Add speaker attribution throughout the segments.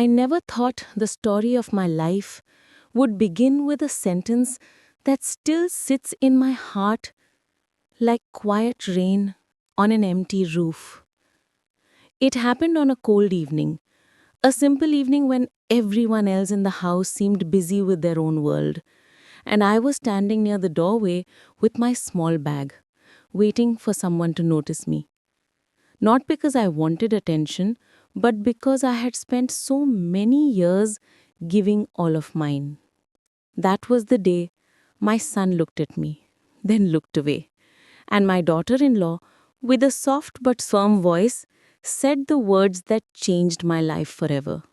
Speaker 1: I never thought the story of my life would begin with a sentence that still sits in my heart like quiet rain on an empty roof. It happened on a cold evening, a simple evening when everyone else in the house seemed busy with their own world, and I was standing near the doorway with my small bag, waiting for someone to notice me. Not because I wanted attention, but because I had spent so many years giving all of mine. That was the day my son looked at me, then looked away, and my daughter in law, with a soft but firm voice, said the words that changed my life forever.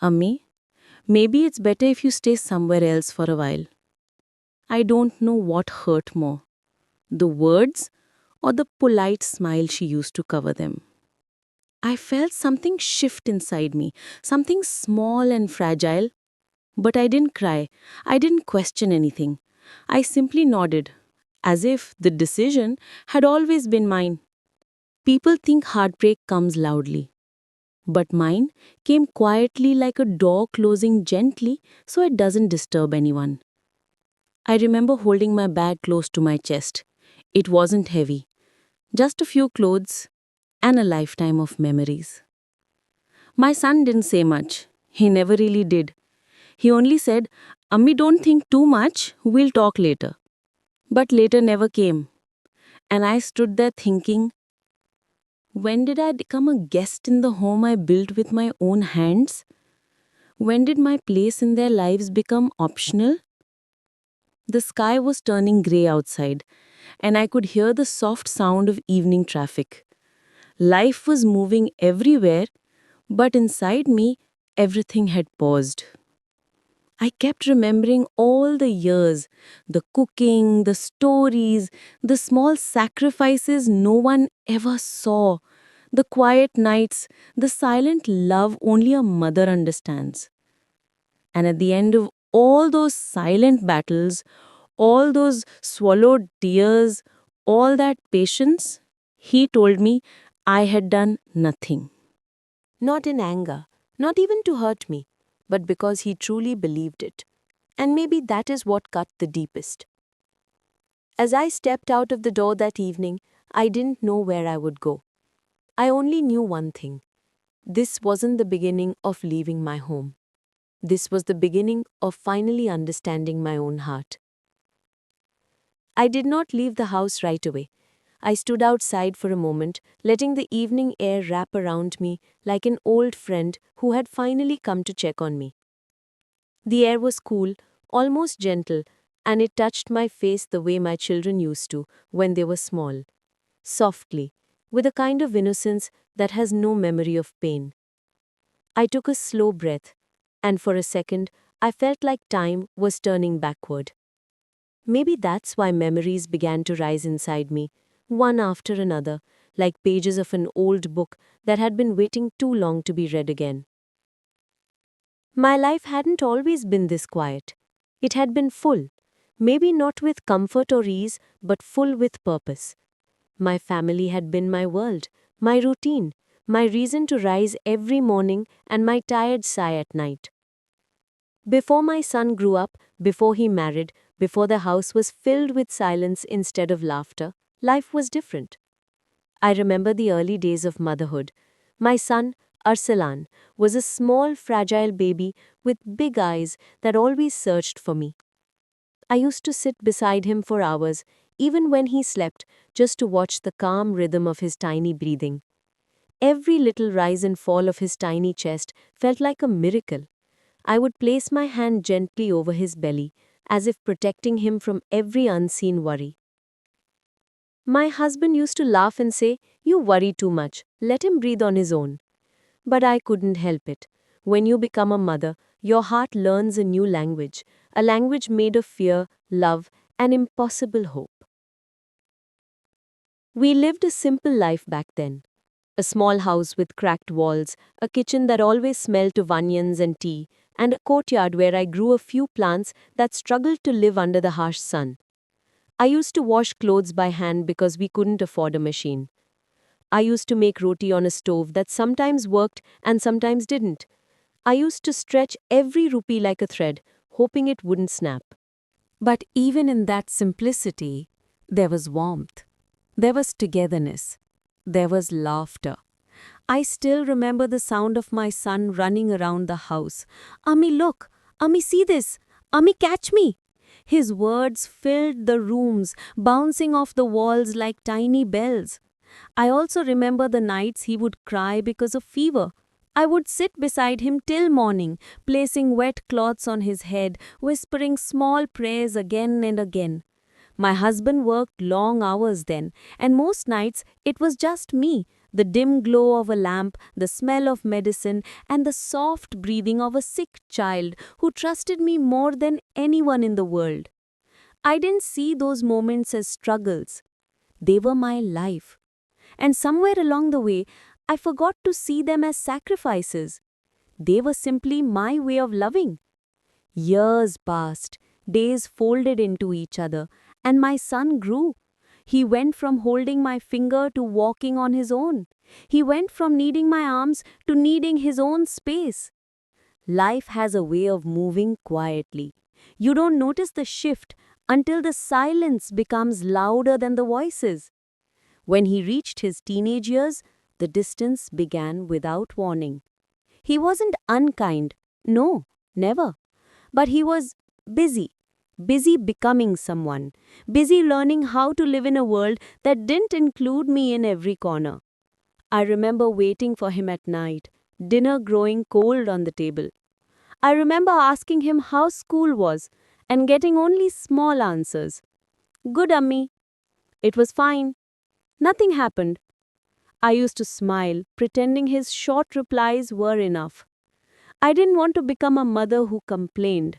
Speaker 1: Ammi, maybe it's better if you stay somewhere else for a while. I don't know what hurt more, the words or the polite smile she used to cover them. I felt something shift inside me, something small and fragile, but I didn't cry. I didn't question anything. I simply nodded, as if the decision had always been mine. People think heartbreak comes loudly, but mine came quietly like a door closing gently so it doesn't disturb anyone. I remember holding my bag close to my chest. It wasn't heavy, just a few clothes and a lifetime of memories. My son didn't say much. He never really did. He only said, Ammi, don't think too much, we'll talk later. But later never came. And I stood there thinking, when did I become a guest in the home I built with my own hands? When did my place in their lives become optional? The sky was turning grey outside, and I could hear the soft sound of evening traffic. Life was moving everywhere, but inside me, everything had paused. I kept remembering all the years, the cooking, the stories, the small sacrifices no one ever saw, the quiet nights, the silent love only a mother understands. And at the end of all those silent battles, all those swallowed tears, all that patience, he told me I had done nothing. Not in anger, not even to hurt me, but because he truly believed it. And maybe that is what cut the deepest. As I stepped out of the door that evening, I didn't know where I would go. I only knew one thing. This wasn't the beginning of leaving my home. This was the beginning of finally understanding my own heart. I did not leave the house right away. I stood outside for a moment, letting the evening air wrap around me like an old friend who had finally come to check on me. The air was cool, almost gentle, and it touched my face the way my children used to when they were small. Softly, with a kind of innocence that has no memory of pain. I took a slow breath, and for a second, I felt like time was turning backward. Maybe that's why memories began to rise inside me, one after another, like pages of an old book that had been waiting too long to be read again. My life hadn't always been this quiet. It had been full, maybe not with comfort or ease, but full with purpose. My family had been my world, my routine, my reason to rise every morning and my tired sigh at night. Before my son grew up, before he married, before the house was filled with silence instead of laughter, life was different. I remember the early days of motherhood. My son, Arsalan, was a small, fragile baby with big eyes that always searched for me. I used to sit beside him for hours, even when he slept, just to watch the calm rhythm of his tiny breathing. Every little rise and fall of his tiny chest felt like a miracle. I would place my hand gently over his belly, as if protecting him from every unseen worry. My husband used to laugh and say, "You worry too much, let him breathe on his own." But I couldn't help it. When you become a mother, your heart learns a new language, a language made of fear, love, and impossible hope. We lived a simple life back then. A small house with cracked walls, a kitchen that always smelled of onions and tea, and a courtyard where I grew a few plants that struggled to live under the harsh sun. I used to wash clothes by hand because we couldn't afford a machine. I used to make roti on a stove that sometimes worked and sometimes didn't.
Speaker 2: I used to stretch every rupee like a thread, hoping it wouldn't snap. But even in that simplicity, there was warmth. There was togetherness. There was laughter. I still remember the sound of my son running around the house. Ami, look! Ami, see this! Ami, catch me! His words filled the rooms, bouncing off the walls like tiny bells. I also remember the nights he would cry because of fever. I would sit beside him till morning, placing wet cloths on his head, whispering small prayers again and again. My husband worked long hours then, and most nights it was just me, the dim glow of a lamp, the smell of medicine, and the soft breathing of a sick child who trusted me more than anyone in the world. I didn't see those moments as struggles. They were my life. And somewhere along the way, I forgot to see them as sacrifices. They were simply my way of loving. Years passed, days folded into each other, and my son grew. He went from holding my finger to walking on his own. He went from needing my arms to needing his own space. Life has a way of moving quietly. You don't notice the shift until the silence becomes louder than the voices. When he reached his teenage years, the distance began without warning. He wasn't unkind, no, never. But he was busy, busy becoming someone, busy learning how to live in a world that didn't include me in every corner. I remember waiting for him at night, dinner growing cold on the table. I remember asking him how school was and getting only small answers. Good, Ammi. It was fine. Nothing happened. I used to smile, pretending his short replies were enough. I didn't want to become a mother who complained.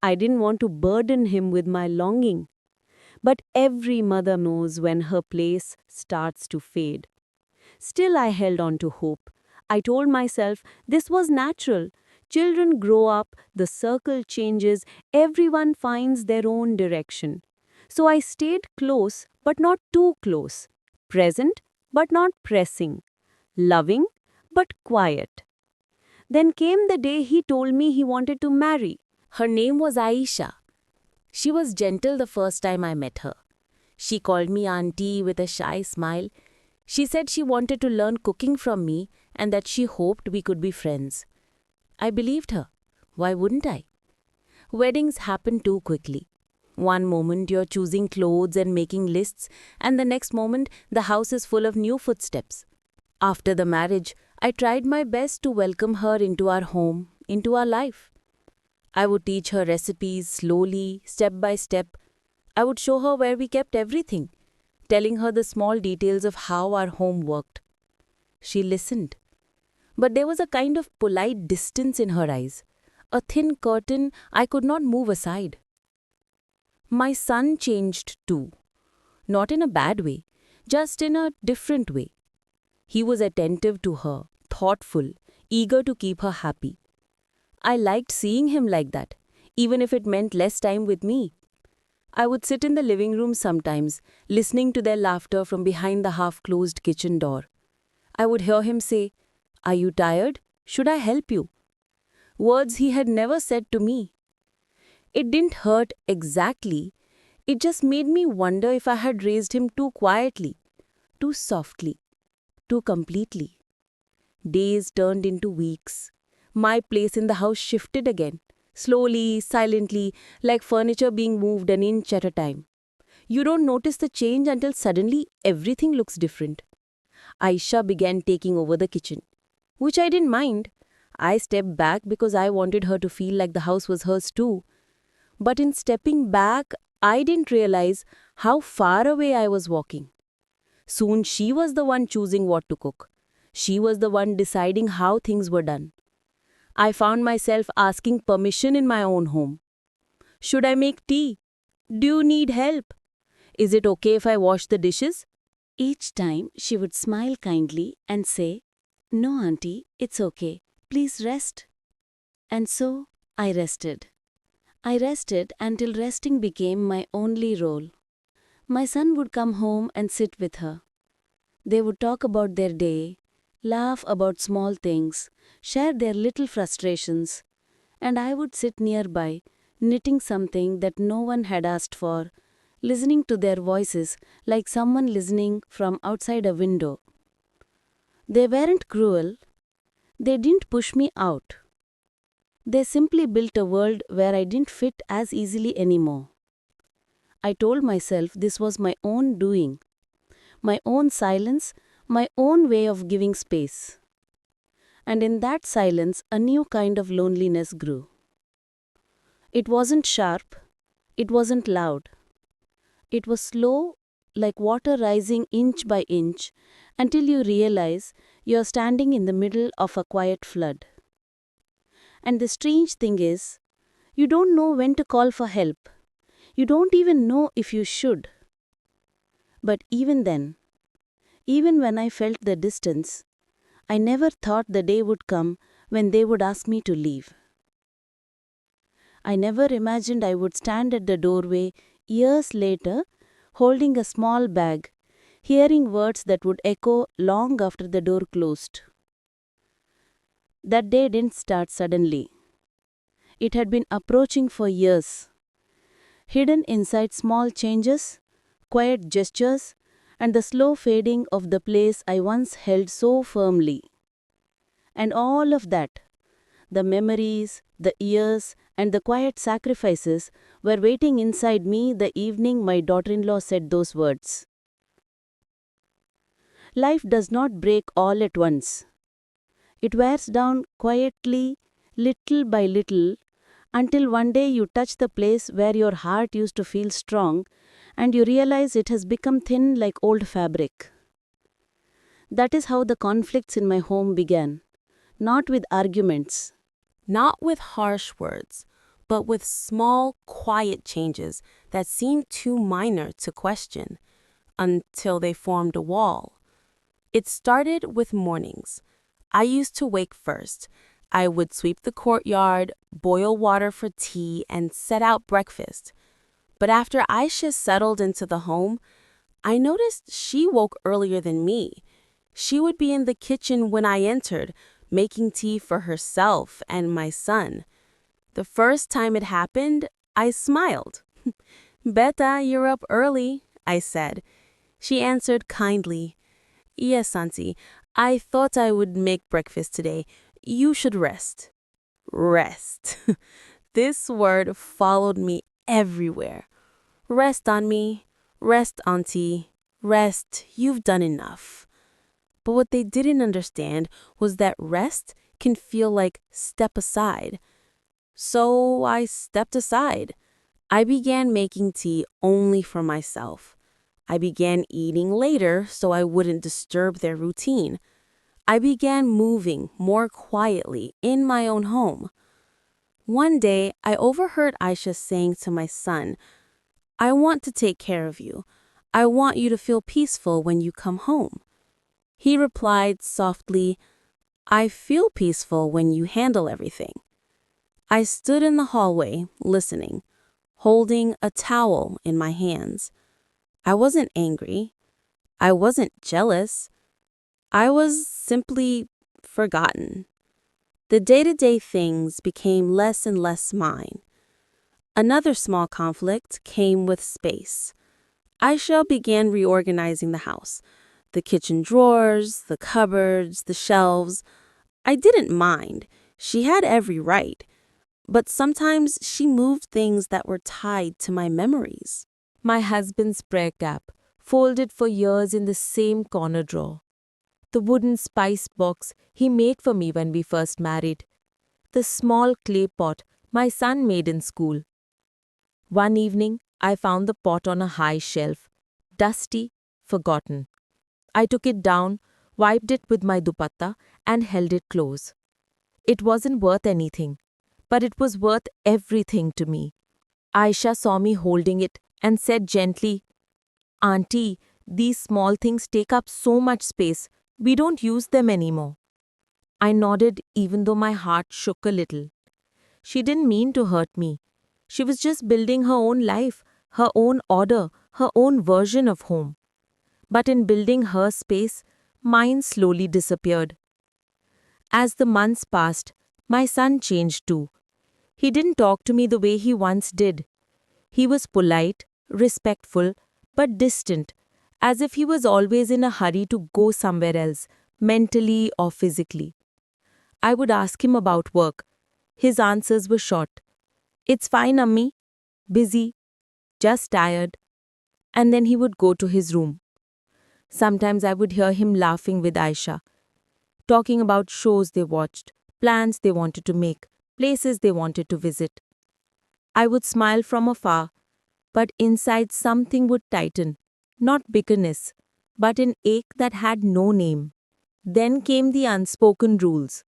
Speaker 2: I didn't want to burden him with my longing. But every mother knows when her place starts to fade. Still, I held on to hope. I told myself this was natural. Children grow up, the circle changes, everyone finds their own direction. So I stayed close, but not too close. Present, but not pressing. Loving, but quiet. Then came the day he told me he wanted to marry. Her name was Aisha. She was gentle the first time I met her. She called me auntie with a shy smile. She said she wanted to learn cooking from me and that she hoped we could be friends. I believed her. Why wouldn't I? Weddings happen too quickly. One moment you're choosing clothes and making lists, and the next moment the house is full of new footsteps. After the marriage, I tried my best to welcome her into our home, into our life. I would teach her recipes slowly, step by step. I would show her where we kept everything, telling her the small details of how our home worked. She listened. But there was a kind of polite distance in her eyes, a thin curtain I could not move aside. My son changed too. Not in a bad way, just in a different way. He was attentive to her, thoughtful, eager to keep her happy. I liked seeing him like that, even if it meant less time with me. I would sit in the living room sometimes, listening to their laughter from behind the half-closed kitchen door. I would hear him say, "Are you tired? Should I help you?" Words he had never said to me. It didn't hurt exactly. It just made me wonder if I had raised him too quietly, too softly, too completely. Days turned into weeks. My place in the house shifted again, slowly, silently, like furniture being moved an inch at a time. You don't notice the change until suddenly everything looks different. Aisha began taking over the kitchen, which I didn't mind. I stepped back because I wanted her to feel like the house was hers too. But in stepping back, I didn't realize how far away I was walking. Soon she was the one choosing what to cook. She was the one deciding how things were done. I found myself asking permission in my own home. Should I make tea? Do you need help? Is it okay if I wash the dishes? Each time she would smile kindly and say, "No, auntie, it's okay. Please rest." And so I rested. I rested until resting became my only role. My son would come home and sit with her. They would talk about their day,
Speaker 3: laugh about small things, share their little frustrations, and I would sit nearby, knitting something that no one had asked for, listening to their voices like someone listening from outside a window. They weren't cruel, they didn't push me out. They simply built a world where I didn't fit as easily anymore. I told myself this was my own doing, my own silence, my own way of giving space. And in that silence, a new kind of loneliness grew. It wasn't sharp, it wasn't loud. It was slow, like water rising inch by inch, until you realize you're standing in the middle of a quiet flood. And the strange thing is, you don't know when to call for help. You don't even know if you should. But even then, even when I felt the distance, I never thought the day would come when they would ask me to leave. I never imagined I would stand at the doorway years later, holding a small bag, hearing words that would echo long after the door closed. That day didn't start suddenly. It had been approaching for years, hidden inside small changes, quiet gestures, and the slow fading of the place I once held so firmly. And all of that, the memories, the years, and the quiet sacrifices were waiting inside me the evening my daughter-in-law said those words. Life does not break all at once. It wears down quietly, little by little, until one day you touch the place where your heart used to feel strong and you realize it has become thin like old fabric. That is how the conflicts in my home began, not with arguments.
Speaker 1: Not with harsh words, but with small, quiet changes that seemed too minor to question, until they formed a wall. It started with mornings. I used to wake first. I would sweep the courtyard, boil water for tea, and set out breakfast. But after Aisha settled into the home, I noticed she woke earlier than me. She would be in the kitchen when I entered, making tea for herself and my son. The first time it happened, I smiled. "Beta, you're up early," I said. She answered kindly, "Yes, Auntie. I thought I would make breakfast today. You should rest." Rest. This word followed me everywhere. Rest on me. Rest, Auntie. Rest. You've done enough. But what they didn't understand was that rest can feel like step aside. So I stepped aside. I began making tea only for myself. I began eating later so I wouldn't disturb their routine. I began moving more quietly in my own home. One day, I overheard Aisha saying to my son, "I want to take care of you. I want you to feel peaceful when you come home." He replied softly, "I feel peaceful when you handle everything." I stood in the hallway, listening, holding a towel in my hands. I wasn't angry. I wasn't jealous. I was simply forgotten. The day-to-day things became less and less mine. Another small conflict came with space. Aisha began reorganizing the house. The kitchen drawers, the cupboards, the shelves. I didn't mind. She had every right. But sometimes she moved things that were tied to my memories.
Speaker 2: My husband's prayer cap, folded for years in the same corner drawer. The wooden spice box he made for me when we first married. The small clay pot my son made in school. One evening, I found the pot on a high shelf, dusty, forgotten. I took it down, wiped it with my dupatta, and held it close. It wasn't worth anything, but it was worth everything to me. Aisha saw me holding it and said gently, "Auntie, these small things take up so much space. We don't use them anymore." I nodded even though my heart shook a little. She didn't mean to hurt me. She was just building her own life, her own order, her own version of home. But in building her space,
Speaker 1: Mine slowly disappeared. As the months passed, my son changed too. He didn't talk to me the way he once did. He was polite, respectful, but distant, as if he was always in a hurry to go somewhere else, mentally or physically. I would ask him about work. His answers were short. It's fine, Ammi. Busy. Just tired. And then he would go to his room. Sometimes I would hear him laughing with Aisha, talking about shows they watched, plans they wanted to make, places they wanted to visit. I would smile from afar, but inside something would tighten, not bitterness, but an ache that had no name. Then came the unspoken rules.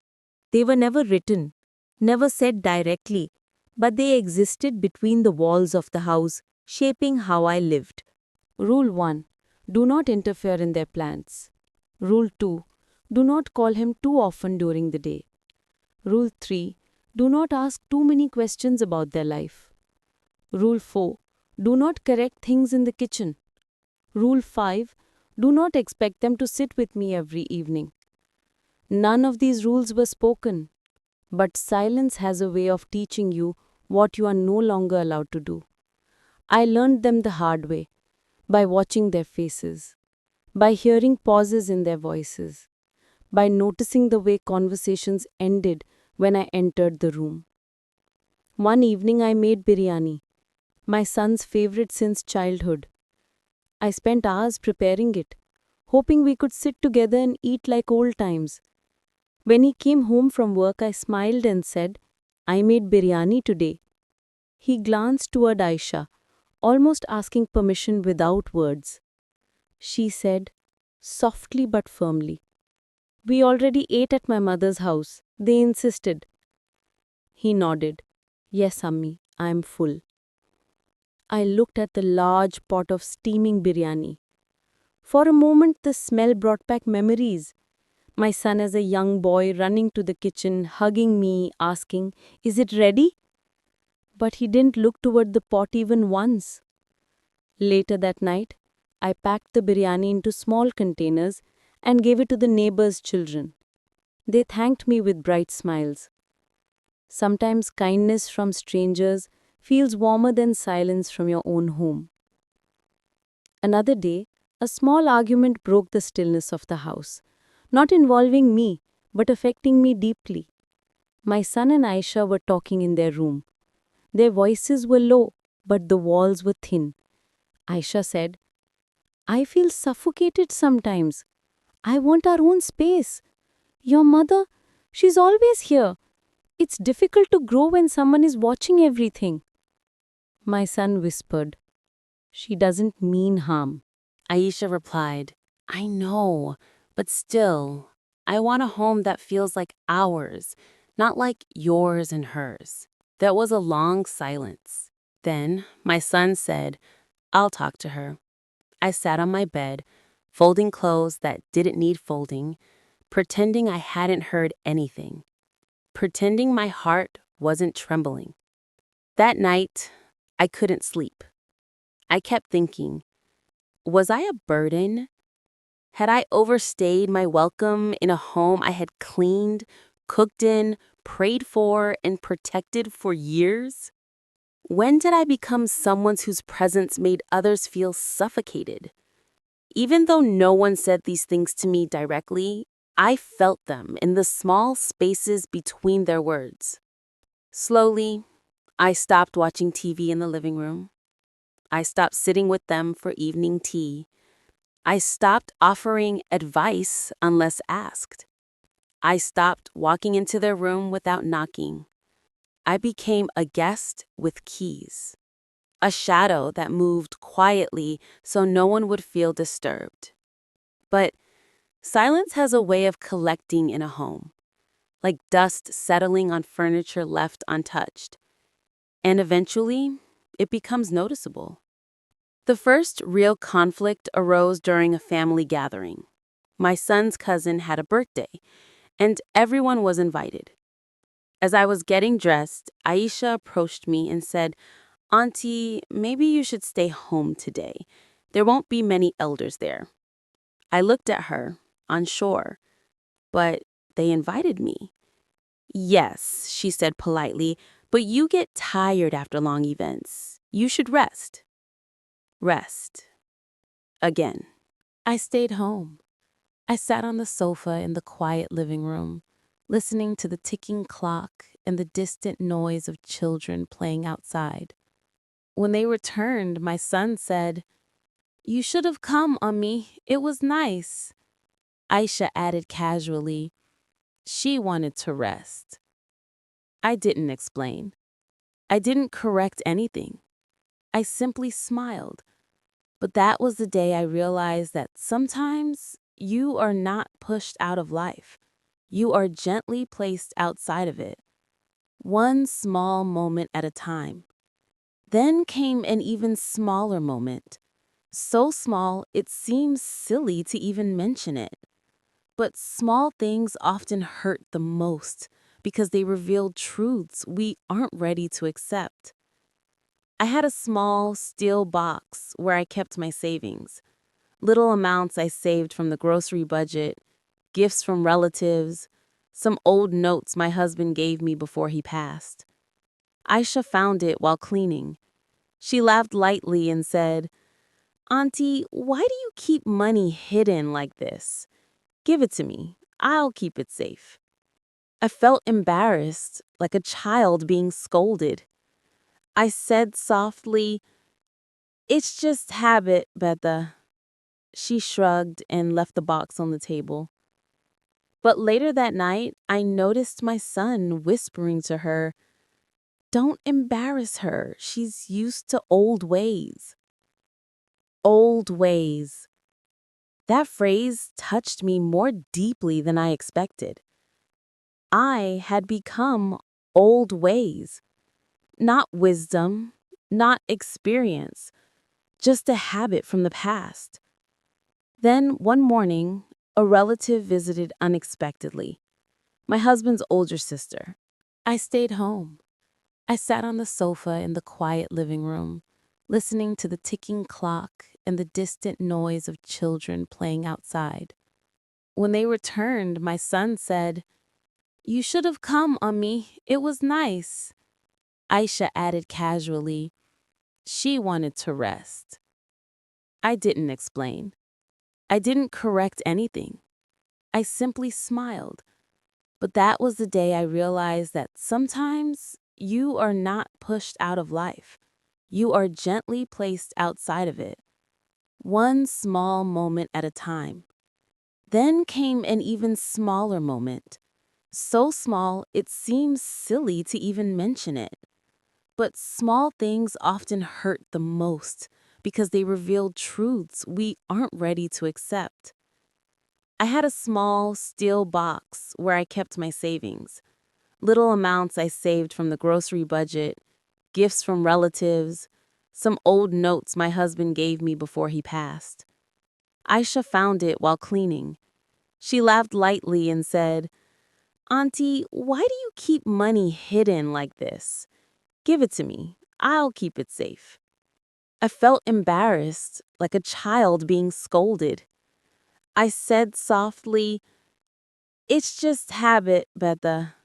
Speaker 1: They were never written, never said directly, but they existed between the walls of the house, shaping how I lived.
Speaker 3: Rule 1. Do not interfere in their plans. Rule 2. Do not call him too often during the day. Rule 3. Do not ask too many questions about their life. Rule 4. Do not correct things in the kitchen. Rule 5. Do not expect them to sit with me every evening. None of these rules were spoken, but silence has a way of teaching you what you are no longer allowed to do. I learned them the hard way, by watching their faces, by hearing pauses in their voices, by noticing the way conversations ended when I entered the room. One evening I made biryani, my son's favorite since childhood. I spent hours preparing it, hoping we could sit together and eat like old times. When he came home from work, I smiled and said, I made biryani today. He glanced toward Aisha, almost asking permission without words. She said, softly but firmly, We already ate at my mother's house. They insisted. He nodded. Yes, Ammi, I am full. I looked at the large pot of steaming biryani. For a moment, the smell brought back memories. My son as a young boy running to the kitchen, hugging me, asking, Is it ready? But he didn't look toward the pot even once. Later that night, I packed the biryani into small containers and gave it to the neighbors' children. They thanked me with bright smiles. Sometimes kindness from strangers feels warmer than silence from your own home. Another day, a small argument broke the stillness of the house, not involving me, but affecting me deeply. My son and Aisha were talking in their room. Their voices were low, but the walls were thin. Aisha said, I feel suffocated sometimes. I want our own space. Your mother, she's always here. It's difficult to grow when someone is watching everything. My son whispered, She doesn't mean harm.
Speaker 2: Aisha replied, I know, but still, I want a home that feels like ours, not like yours and hers. There was a long silence. Then my son said, I'll talk to her. I sat on my bed, folding clothes that didn't need folding, pretending I hadn't heard anything, pretending my heart wasn't trembling. That night, I couldn't sleep. I kept thinking, was I a burden? Had I overstayed my welcome in a home I had cleaned, cooked in, prayed for, and protected for years? When did I become someone whose presence made others feel suffocated? Even though no one said these things to me directly, I felt them in the small spaces between their words. Slowly, I stopped watching TV in the living room. I stopped sitting with them for evening tea. I stopped offering advice unless asked. I stopped walking into their room without knocking. I became a guest with keys, a shadow that moved quietly so no one would feel disturbed. But silence has a way of collecting in a home, like dust settling on furniture left untouched. And eventually, it becomes noticeable. The first real conflict arose during a family gathering. My son's cousin had a birthday, and everyone was invited. As I was getting dressed, Aisha approached me and said, Auntie, maybe you should stay home today. There won't be many elders there. I looked at her,
Speaker 3: unsure. But they invited me. Yes, she said politely, but you get tired after long events. You should rest. Rest. Again.
Speaker 2: I stayed home. I sat on the sofa in the quiet living room, listening to the ticking clock and the distant noise of children playing outside. When they returned, my son said, "You should have come, Ummi. It was nice." Aisha added casually, "She wanted to rest." I didn't explain. I didn't correct anything. I simply smiled. But that was the day I realized that sometimes you are not pushed out of life. You are gently placed outside of it, one small moment at a time. Then came an even smaller moment, so small it seems silly to even mention it. But small things often hurt the most because they reveal truths we aren't ready to accept. I had a small, steel box where I kept my savings. Little amounts I saved from the grocery budget, gifts from relatives, some old notes my husband gave me before he passed. Aisha found it while cleaning. She laughed lightly and said, "Auntie, why do you keep money hidden like this? Give it to me. I'll keep it safe." I felt embarrassed, like a child being scolded. I said softly, "It's just habit, Betha." She shrugged and left the box on the table. But later that night, I noticed my son whispering to her, "Don't embarrass her. She's used to old ways." Old ways. That phrase touched me more deeply than I expected. I had become old ways. Not wisdom, not experience, just a habit from the past. Then one morning, a relative visited unexpectedly. My husband's older sister. I stayed home. I sat on the sofa in the quiet living room, listening to the ticking clock and the distant noise of children playing outside. When they returned, my son said, "You should have come, Ummi. It was nice." Aisha added casually, "She wanted to rest." I didn't explain. I didn't correct anything. I simply smiled. But that was the day I realized that sometimes you are not pushed out of life. You are gently placed outside of it, one small moment at a time. Then came an even smaller moment, so small it seems silly to even mention it. But small things often hurt the most because they reveal truths we aren't ready to accept. I had a small, steel box where I kept my savings. Little amounts I saved from the grocery budget, gifts from relatives, some old notes my husband gave me before he passed. Aisha found it while cleaning. She laughed lightly and said, "Auntie, why do you keep money hidden like this? Give it to me. I'll keep it safe." I felt embarrassed, like a child being scolded. I said softly, "It's just habit, Betha."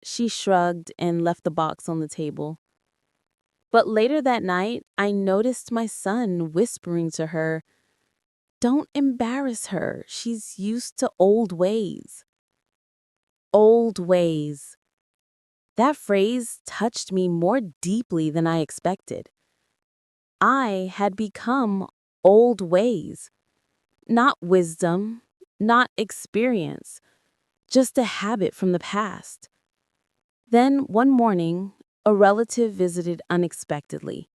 Speaker 2: She shrugged and left the box on the table. But later that night, I noticed my son whispering to her, "Don't embarrass her. She's used to old ways." Old ways. That phrase touched me more deeply than I expected. I had become old ways. Not wisdom, not experience, just a habit from the past. Then one morning, a relative visited unexpectedly.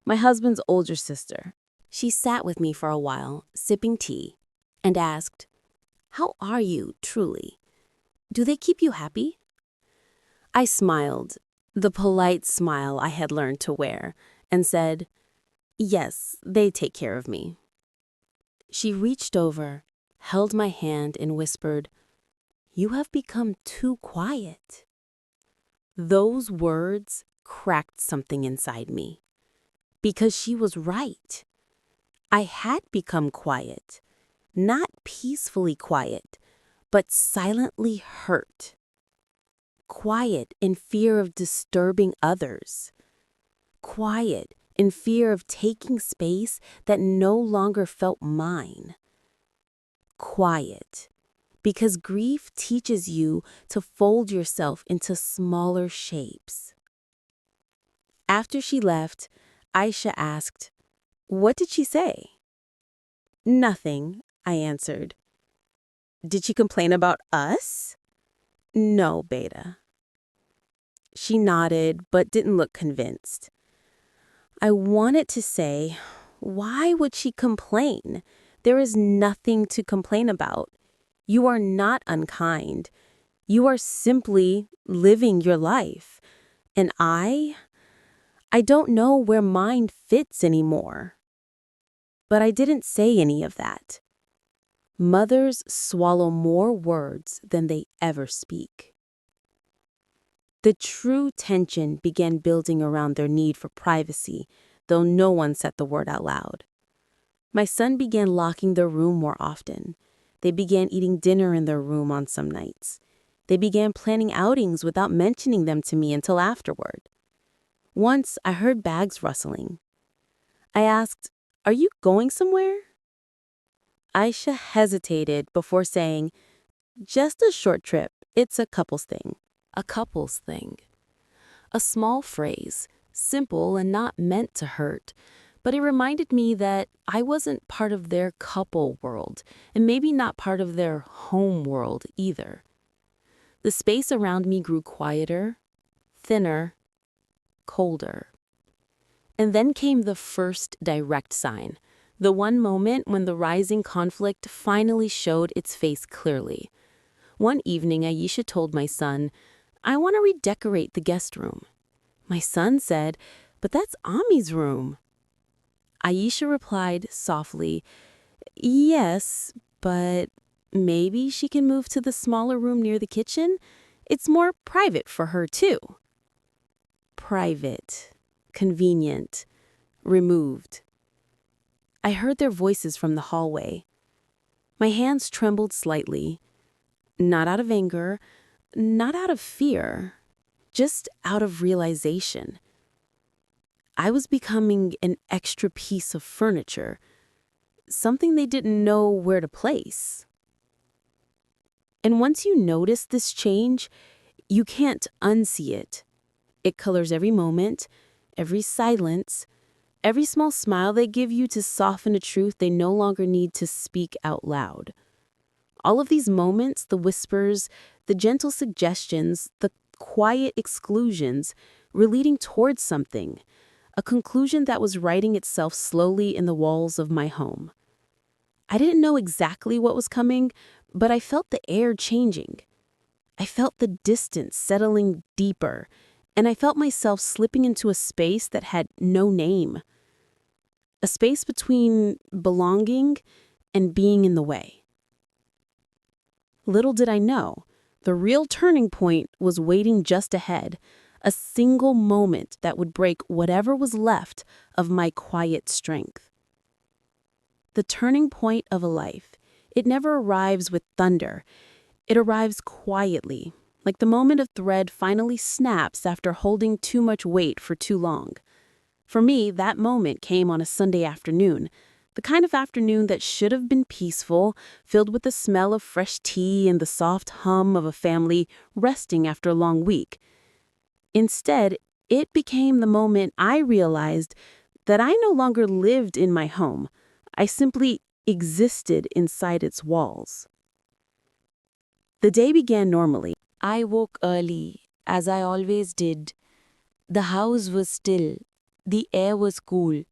Speaker 2: My husband's older sister. She sat with me for a while, sipping tea, and asked, "How are you, truly? Do they keep you happy?" I smiled, the polite smile I had learned to wear, and said, "Yes, they take care of me." She reached over, held my hand, and whispered, "You have become too quiet." Those words cracked something inside me. Because she was right. I had become quiet,
Speaker 3: Not peacefully quiet, but silently hurt. Quiet in fear of disturbing others. Quiet in fear of taking space that no longer felt mine. Quiet because grief teaches you to fold yourself into smaller shapes. After she left, Aisha asked, "What did she say?" "Nothing," I answered. "Did she complain about us?" "No, Beta." She nodded, but didn't look convinced. I wanted to say, why would she complain? There is nothing to complain about. You are not unkind. You are simply living your life. And I don't know where mine fits anymore. But I didn't say any of that. Mothers swallow more words than they ever speak. The true tension began building around their need for privacy, though no one said the word out loud. My son began locking their room more often. They began eating dinner in their room on some nights. They began planning outings without mentioning them to me until afterward. Once I heard bags rustling. I asked, "Are you going somewhere?" Aisha hesitated before saying, "Just a short trip. It's a couple's thing."
Speaker 2: A couple's thing. A small phrase, simple and not meant to hurt, but it reminded me that I wasn't part of their couple world, and maybe not part of their home world either. The space around me grew quieter, thinner, colder. And then came the first direct sign, the one moment when the rising conflict finally showed its face clearly. One evening, Aisha told my son, "I want to redecorate the guest room." My son said, "But that's Ami's room." Aisha replied softly, "Yes, but maybe she can move to the smaller room near the kitchen? It's more private for her, too." Private, convenient, removed. I heard their voices from the hallway. My hands trembled slightly, not out of anger, not out of fear, just out of realization. I was becoming an extra piece of furniture, something they didn't know where to place. And once you notice this change, you can't unsee it. It colors every moment, every silence, every small smile they give you to soften a truth they no longer need to speak out loud. All of these moments, the whispers, the gentle suggestions, the quiet exclusions, were leading towards something, a conclusion that was writing itself slowly in the walls of my home. I didn't know exactly what was coming, but I felt the air changing. I felt the distance settling deeper, and I felt myself slipping into a space that had no name. A space between belonging and being in the way. Little did I know, the real turning point was waiting just ahead, a single moment that would break whatever was left of my quiet strength. The turning point of a life, it never arrives with thunder. It arrives quietly, like the moment a thread finally snaps after holding too much weight for too long. For me, that moment came on a Sunday afternoon, the kind of afternoon that should have been peaceful, filled with the smell of fresh tea and the soft hum of a family resting after a long week. Instead, it became the moment I realized that I no longer lived in my home. I simply existed inside its walls. The day began normally. I woke early, as I always did. The house was still. The air was cool.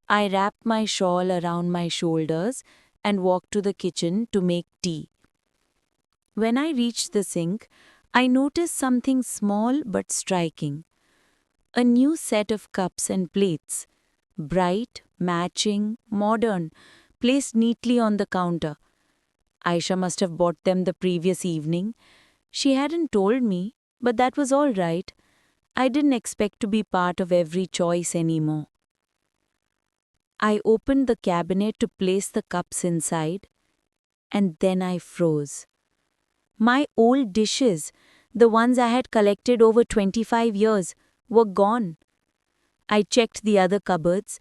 Speaker 2: I wrapped my shawl around my shoulders and walked to the kitchen to make tea. When I reached the sink, I noticed something small but striking. A new set of cups and plates, bright, matching, modern, placed neatly on the counter. Aisha must have bought them the previous evening. She hadn't told me, but that was all right. I didn't expect to be part of every choice anymore. I opened the cabinet to place the cups inside.
Speaker 1: And then I froze. My old dishes, the ones I had collected over 25 years, were gone. I checked the other cupboards.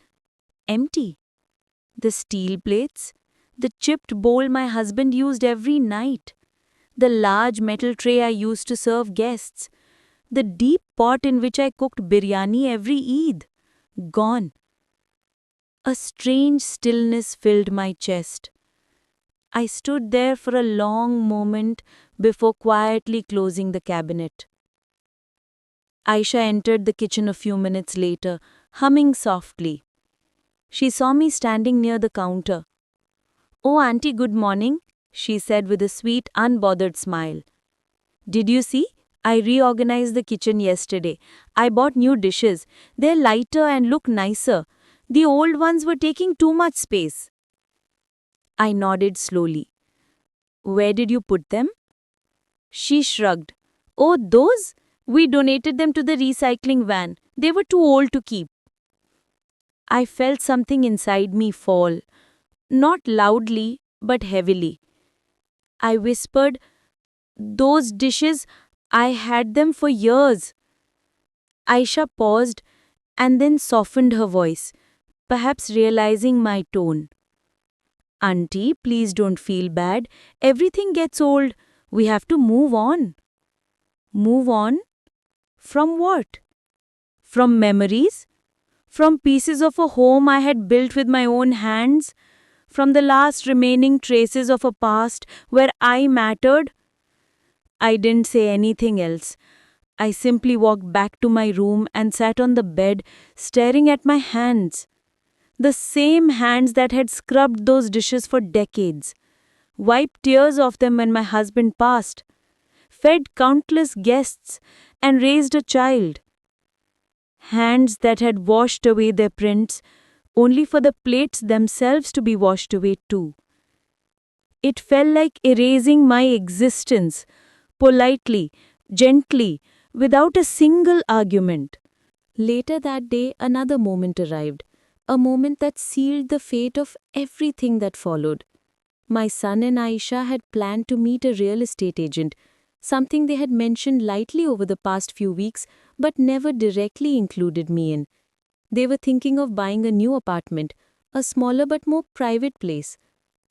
Speaker 1: Empty. The steel plates, the chipped bowl my husband used every night, the large metal tray I used to serve guests, the deep pot in which I cooked biryani every Eid. Gone. A strange stillness filled my chest. I stood there for a long moment before quietly closing the cabinet. Aisha entered the kitchen a few minutes later, humming softly. She saw me standing near the counter. "Oh, Auntie, good morning," she said with a sweet, unbothered smile. "Did you see? I reorganized the kitchen yesterday. I bought new dishes. They're lighter and look nicer. The old ones were taking too much space." I nodded slowly. "Where did you put them?" She shrugged. "Oh, those? We donated them to the recycling van. They were too old to keep." I felt something inside me fall. Not loudly, but heavily. I whispered, "Those dishes, I had them for years." Aisha paused and then softened her voice, perhaps realizing my tone. "Auntie, please don't feel bad. Everything gets old. We have to move on." Move on? From what? From memories? From pieces of a home I had built with my own hands? From the last remaining traces of a past where I mattered? I didn't say anything else. I simply walked back to my room and sat on the bed, staring at my hands. The same hands that had scrubbed those dishes for decades, wiped tears off them when my husband passed, fed countless guests, and raised a child. Hands that had washed away their prints, only for the plates themselves to be washed away too. It felt like erasing my existence, politely, gently, without a single argument. Later that day, another moment arrived, a moment that sealed the fate of everything that followed. My son and Aisha had planned to meet a real estate agent, something they had mentioned lightly over the past few weeks but never directly included me in. They were thinking of buying a new apartment, a smaller but more private place.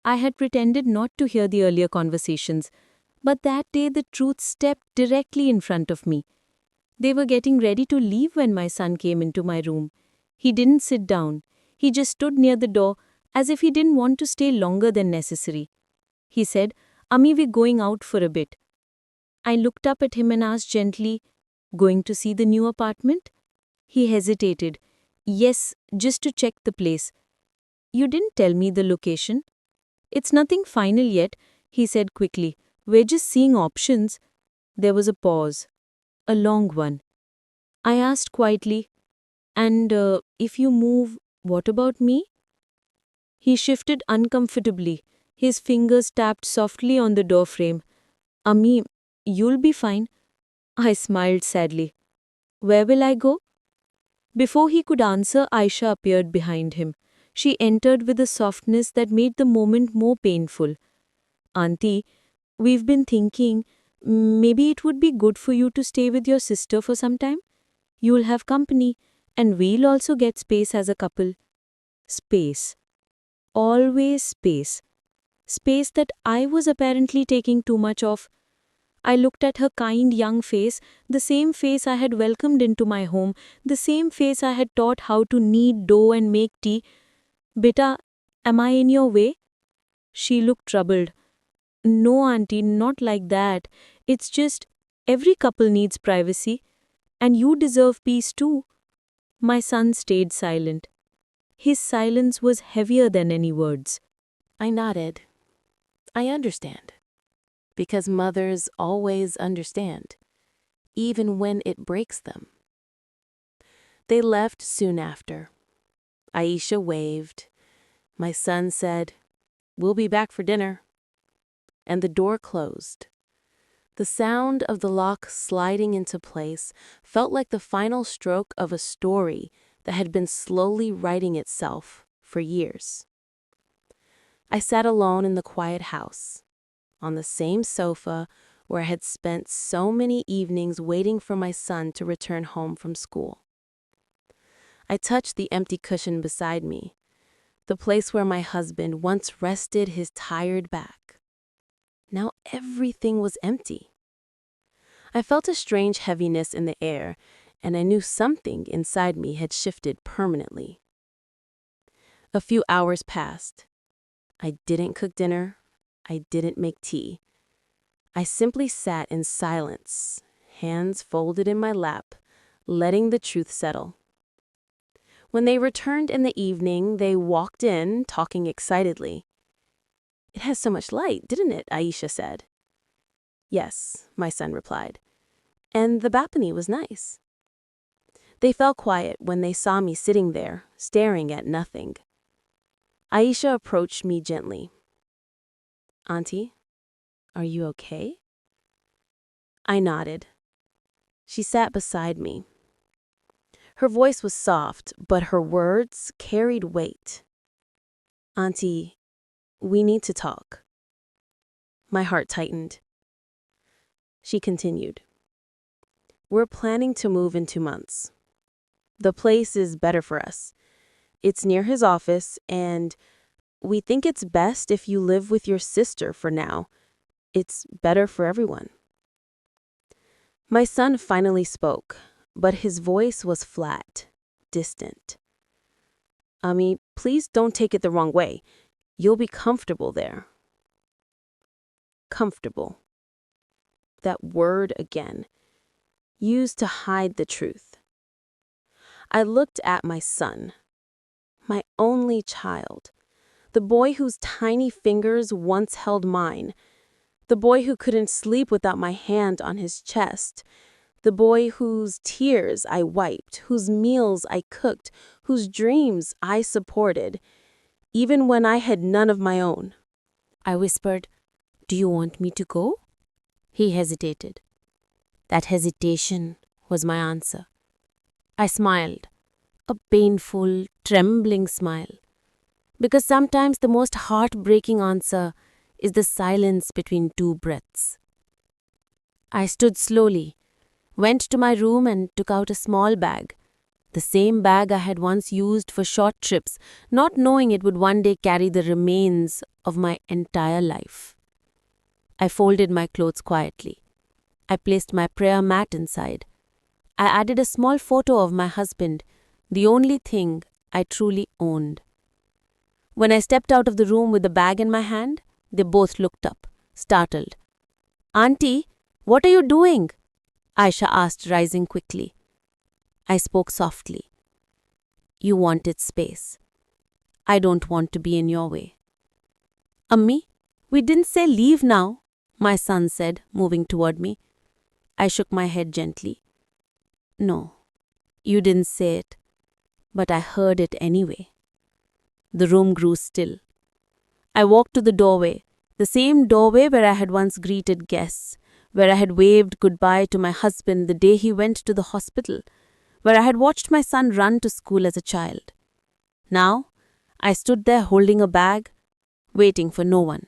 Speaker 1: I had pretended not to hear the earlier conversations, but that day the truth stepped directly in front of me. They were getting ready to leave when my son came into my room. He didn't sit down. He just stood near the door as if he didn't want to stay longer than necessary. He said, "Ami, we're going out for a bit." I looked up at him and asked gently, "Going to see the new apartment?" He hesitated. "Yes, just to check the place." "You didn't tell me the location." "It's nothing final yet," he said quickly. "We're just seeing options." There was a pause. A long one. I asked quietly, "And if you move, what about me?" He shifted uncomfortably. His fingers tapped softly on the doorframe. "Ami, you'll be fine." I smiled sadly. "Where will I go?" Before he could answer, Aisha appeared behind him. She entered with a softness that made the moment more painful. "Auntie, we've been thinking, maybe it would be good for you to stay with your sister for some time. You'll have company, and we'll also get space as a couple." Space. Always space. Space that I was apparently taking too much of. I looked at her kind young face, the same face I had welcomed into my home, the same face I had taught how to knead dough and make tea. "Beta, am I in your way?" She looked troubled. "No, auntie, not like that. It's just, every couple needs privacy. And you deserve peace too." My son stayed silent. His silence was heavier than any words.
Speaker 2: I nodded. I understand. Because mothers always understand, even when it breaks them. They left soon after. Aisha waved. My son said, "We'll be back for dinner." And the door closed. The sound of the lock sliding into place felt like the final stroke of a story that had been slowly writing itself for years.
Speaker 1: I sat alone in the quiet house, on the same sofa where I had spent so many evenings waiting for my son to return home from school. I touched the empty cushion beside me, the place where my husband once rested his tired back. Now everything was empty. I felt a strange heaviness in the air, and I knew something inside me had shifted permanently. A few hours passed. I didn't cook dinner. I didn't make tea. I simply sat in silence, hands folded in my lap, letting the truth settle. When they returned in the evening, they walked in, talking excitedly. "It has so much light, didn't it?" Aisha said. "Yes," my son replied. "And the balcony was nice." They fell quiet when they saw me sitting there, staring at nothing. Aisha approached me gently. "Auntie, are you okay?" I nodded. She sat beside me. Her voice was soft, but her words carried weight. "Auntie, we need to talk." My heart tightened. She continued. "We're planning to move in 2 months. The place is better for us. It's near his office, and we think it's best if you live with your sister for now. It's better for everyone." My son finally spoke, but his voice was flat, distant. "Ami, please don't take it the wrong way. You'll be comfortable there." Comfortable. That word again, used to hide the truth. I looked at my son, my only child, the boy whose tiny fingers once held mine, the boy who couldn't sleep without my hand on his chest, the boy whose tears I wiped, whose meals I cooked, whose dreams I supported, even when I had none of my own. I whispered, "Do you want me to go?" He hesitated. That hesitation was my answer. I smiled, a painful, trembling smile. Because sometimes the most heartbreaking answer is the silence between two breaths. I stood slowly, went to my room and took out a small bag, the same bag I had once used for short trips, not knowing it would one day carry the remains of my entire life. I folded my clothes quietly. I placed my prayer mat inside. I added a small photo of my husband, the only thing I truly owned. When I stepped out of the room with the bag in my hand, they both looked up, startled. "Auntie, what are you doing?" Aisha asked, rising quickly. I spoke softly. "You wanted space. I don't want to be in your way." "Ammi, we didn't say leave now," my son said, moving toward me. I shook my head gently. "No, you didn't say it, but I heard it anyway." The room grew still. I walked to the doorway, the same doorway where I had once greeted guests, where I had waved goodbye to my husband the day he went to the hospital, where I had watched my son run to school as a child. Now, I stood there holding a bag, waiting for no one.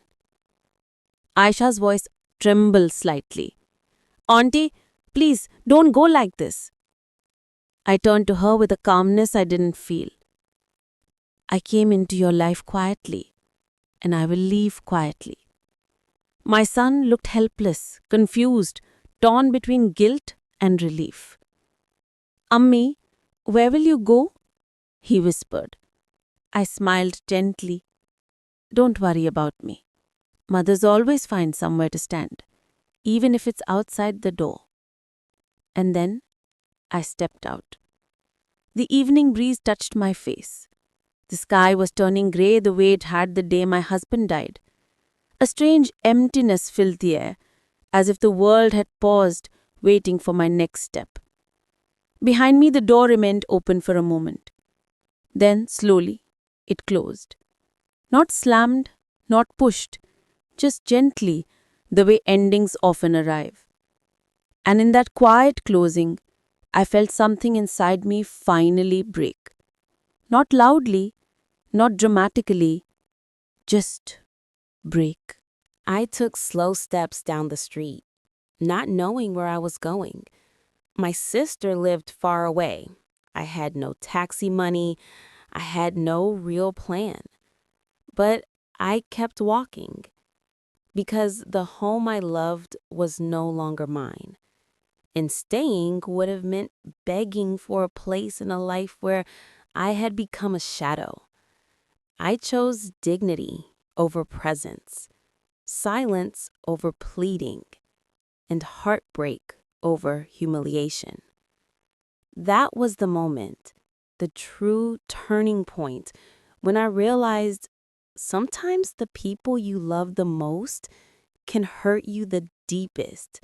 Speaker 1: Aisha's voice trembled slightly. "Auntie, please don't go like this." I turned to her with a calmness I didn't feel. "I came into your life quietly, and I will leave quietly." My son looked helpless, confused, torn between guilt and relief. "Ammi, where will you go?" he whispered. I smiled gently. "Don't worry about me. Mothers always find somewhere to stand, even if it's outside the door." And then I stepped out. The evening breeze touched my face. The sky was turning grey the way it had the day my husband died. A strange emptiness filled the air, as if the world had paused, waiting for my next step. Behind me, the door remained open for a moment. Then, slowly, it closed. Not slammed, not pushed, just gently, the way endings often arrive. And in that quiet closing, I felt something inside me finally break. Not loudly, not dramatically,
Speaker 2: Just break. I took slow steps down the street, not knowing where I was going. My sister lived far away. I had no taxi money. I had no real plan. But I kept walking because the home I loved was no longer mine. And staying would have meant begging for a place in a life where I had become a shadow. I chose dignity over presence, silence over pleading, and heartbreak over humiliation. That was the moment, the true turning point, when I realized sometimes the people you love the most can hurt you the deepest,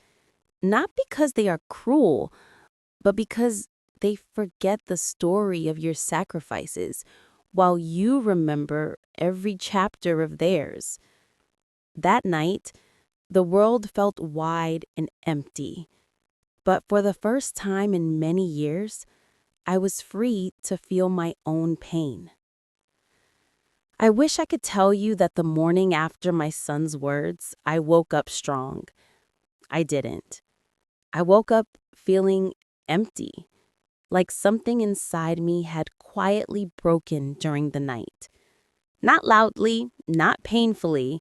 Speaker 2: not because they are cruel, but because they forget the story of your sacrifices while you remember every chapter of theirs. That night, the world felt wide and empty, but for the first time in many years, I was free to feel my own pain. I wish I could tell you that the morning after my son's words, I woke up strong. I didn't. I woke up feeling empty, like something inside me had quietly broken during the night. Not loudly, not painfully,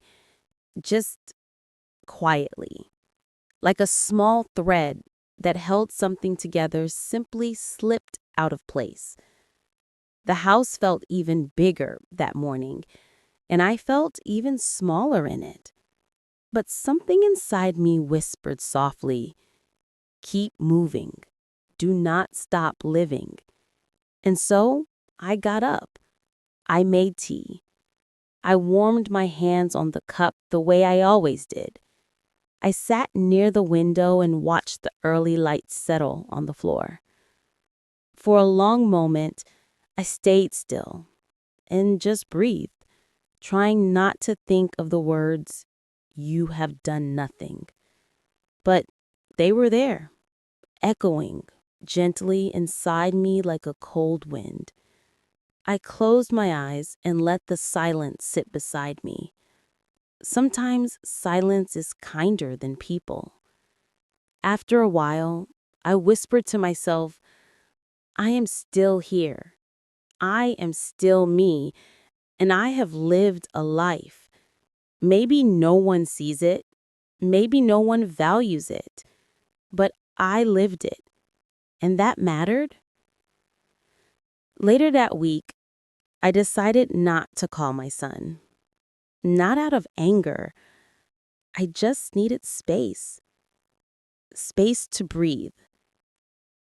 Speaker 2: just quietly. Like a small thread that held something together simply slipped out of place. The house felt even bigger that morning, and I felt even smaller in it. But something inside me whispered softly, "Keep moving. Do not stop living." And so I got up. I made tea. I warmed my hands on the cup the way I always did. I sat near the window and watched the early light settle on the floor. For a long moment, I stayed still and just breathed, trying not to think of the words, "You have done nothing." But they were there, echoing gently inside me like a cold wind. I closed my eyes and let the silence sit beside me. Sometimes silence is kinder than people. After a while, I whispered to myself, "I am still here. I am still me, and I have lived a life. Maybe no one sees it, maybe no one values it, but I lived it, and that mattered." Later that week, I decided not to call my son. Not out of anger. I just needed space. Space to breathe.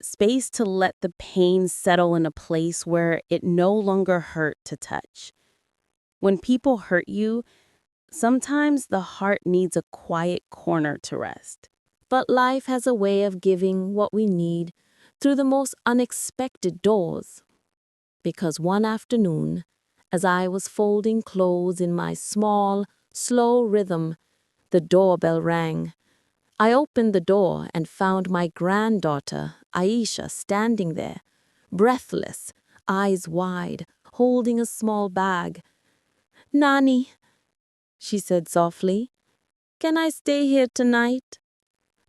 Speaker 2: Space to let the pain settle in a place where it no longer hurt to touch. When people hurt you, sometimes the heart needs a quiet corner to rest. But life has a way of giving what we need through the most unexpected doors. Because one afternoon, as I was folding clothes in my small, slow rhythm, the doorbell rang. I opened the door and found my granddaughter, Aisha, standing there, breathless, eyes wide, holding a small bag. "Nani," she said softly, "can I stay here tonight?"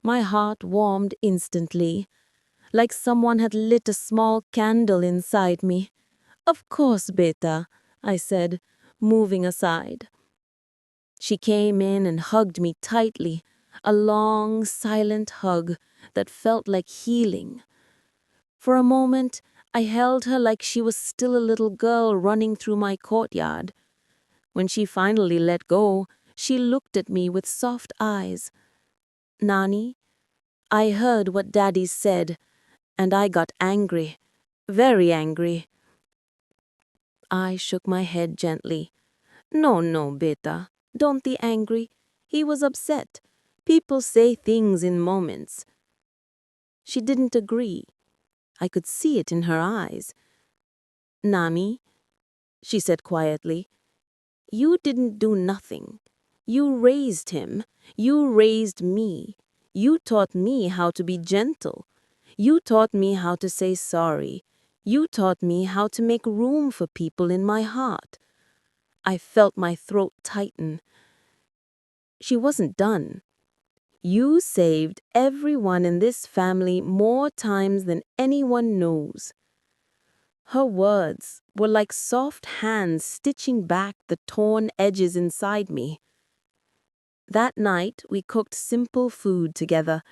Speaker 2: My heart warmed instantly, like someone had lit a small candle inside me. "Of course, beta," I said, moving aside. She came in and hugged me tightly, a long, silent hug that felt like healing. For a moment, I held her like she was still a little girl running through my courtyard. When she finally let go, she looked at me with soft eyes. "Nani, I heard what Daddy said, and I got angry, very angry." I shook my head gently. "No, no, beta, don't be angry. He was upset. People say things in moments." She didn't agree. I could see it in her eyes. "Nani," she said quietly, "you didn't do nothing. You raised him. You raised me. You taught me how to be gentle. You taught me how to say sorry. You taught me how to make room for people in my heart.
Speaker 1: I felt my throat tighten. She wasn't done. You saved everyone in this family more times than anyone knows. Her words were like soft hands stitching back the torn edges inside me. That night, we cooked simple food together.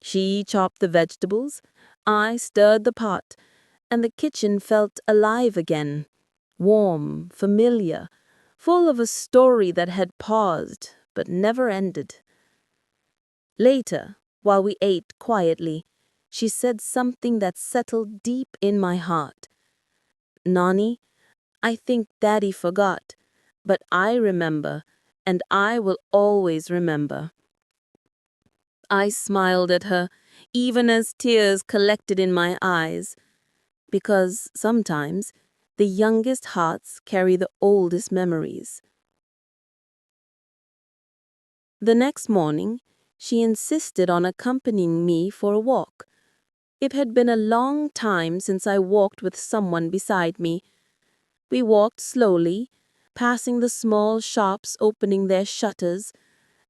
Speaker 1: She chopped the vegetables, I stirred the pot, and the kitchen felt alive again, warm, familiar, full of a story that had paused but never ended. Later, while we ate quietly, she said something that settled deep in my heart. Nani, I think Daddy forgot, but I remember, and I will always remember. I smiled at her, even as tears collected in my eyes, because sometimes the youngest hearts carry the oldest memories. The next morning, she insisted on accompanying me for a walk. It had been a long time since I walked with someone beside me. We walked slowly, passing the small shops opening their shutters,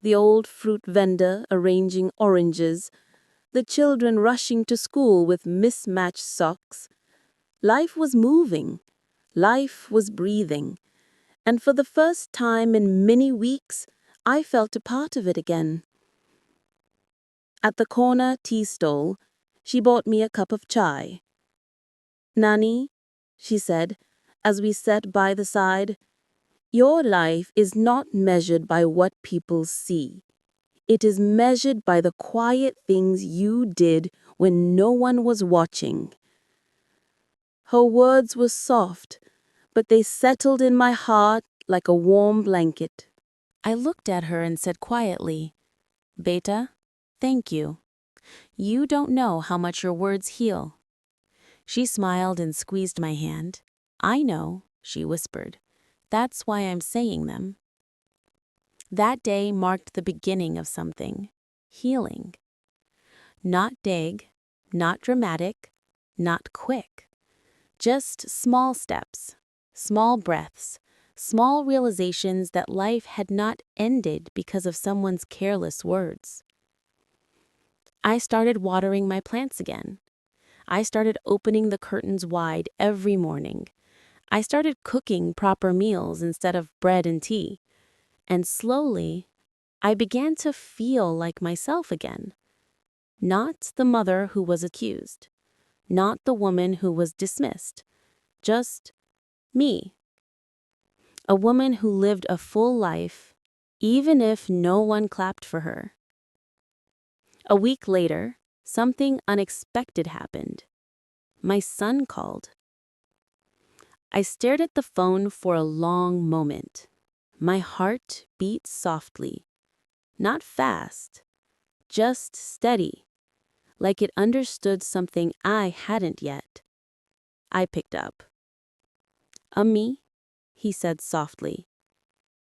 Speaker 1: the old fruit vendor arranging oranges, the children rushing to school with mismatched socks. Life was moving. Life was breathing. And for the first time in many weeks, I felt a part of it again. At the corner tea stall, she bought me a cup of chai. Nani, she said, as we sat by the side, your life is not measured by what people see. It is measured by the quiet things you did when no one was watching. Her words were soft, but they settled in my heart like a warm blanket. I looked at her and said quietly, Beta, thank you. You don't know how much your words heal. She smiled and squeezed my hand. I know, she whispered. That's why I'm saying them. That day marked the beginning of something. Healing. Not big, not dramatic, not quick. Just small steps, small breaths, small realizations that life had not ended because of someone's careless words. I started watering my plants again. I started opening the curtains wide every morning. I started cooking proper meals instead of bread and tea. And slowly, I began to feel like myself again. Not the mother who was accused. Not the woman who was dismissed. Just me. A woman who lived a full life, even if no one clapped for her. A week later, something unexpected happened. My son called. I stared at the phone for a long moment. My heart beat softly. Not fast, just steady, like it understood something I hadn't yet. I picked up. Ummi, he said softly,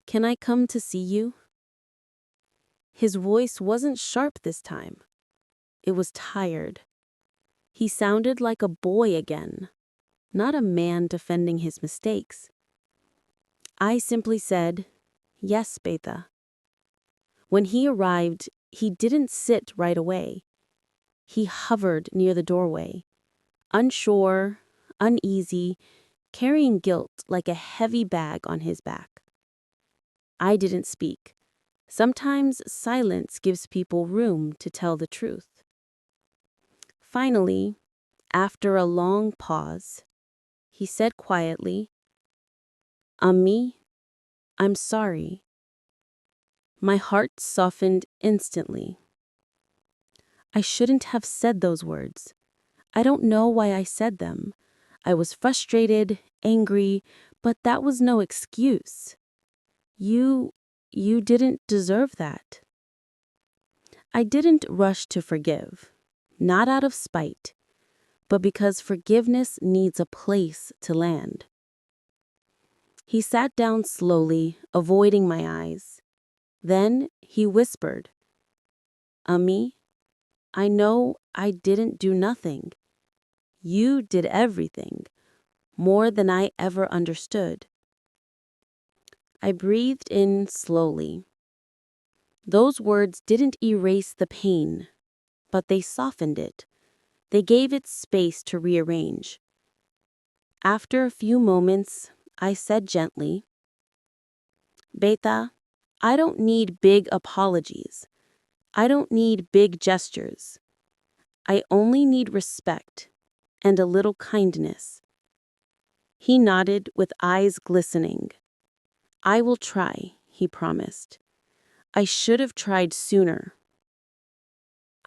Speaker 1: can I come to see you? His voice wasn't sharp this time. It was tired. He sounded like a boy again, not a man defending his mistakes. I simply said, yes, Beta. When he arrived, he didn't sit right away. He hovered near the doorway, unsure, uneasy, carrying guilt like a heavy bag on his back. I didn't speak. Sometimes silence gives people room to tell the truth. Finally, after a long pause, he said quietly, Ummi, I'm sorry. My heart softened instantly. I shouldn't have said those words. I don't know why I said them. I was frustrated, angry, but that was no excuse. You didn't deserve that. I didn't rush to forgive, not out of spite, but because forgiveness needs a place to land. He sat down slowly, avoiding my eyes. Then he whispered, Ummi, I know I didn't do nothing. You did everything, more than I ever understood.
Speaker 3: I breathed in slowly. Those words didn't erase the pain, but they softened it. They gave it space to rearrange. After a few moments, I said gently, Beta, I don't need big apologies. I don't need big gestures. I only need respect and a little kindness. He nodded with eyes glistening. I will try, he promised. I should have tried sooner.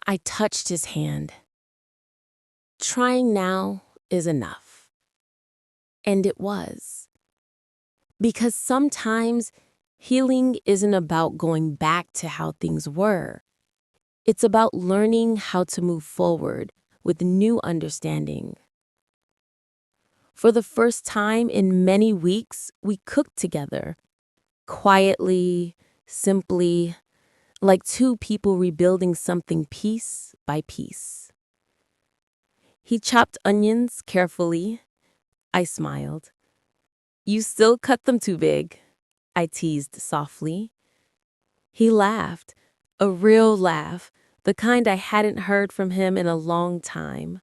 Speaker 1: I touched his hand. Trying now is enough. And it was. Because sometimes healing isn't about going back to how things were. It's about learning how to move forward with new understanding. For the first time in many weeks, we cooked together, quietly, simply, like two people rebuilding something piece by piece. He chopped onions carefully. I smiled. You still cut them too big, I teased softly. He laughed, a real laugh, the kind I hadn't heard from him in a long time.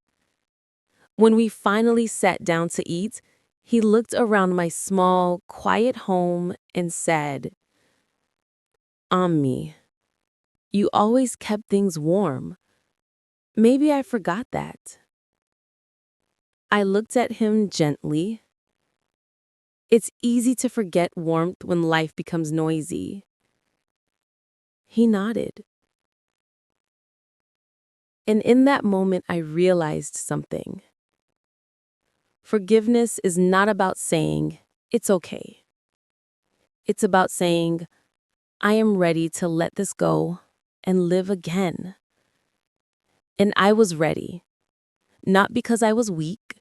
Speaker 1: When we finally sat down to eat, he looked around my small, quiet home and said, Ammi, you always kept things warm. Maybe I forgot that. I looked at him gently. It's easy to forget warmth when life becomes noisy. He nodded. And in that moment, I realized something. Forgiveness is not about saying, it's okay. It's about saying, I am ready to let this go and live again. And I was ready, not because I was weak,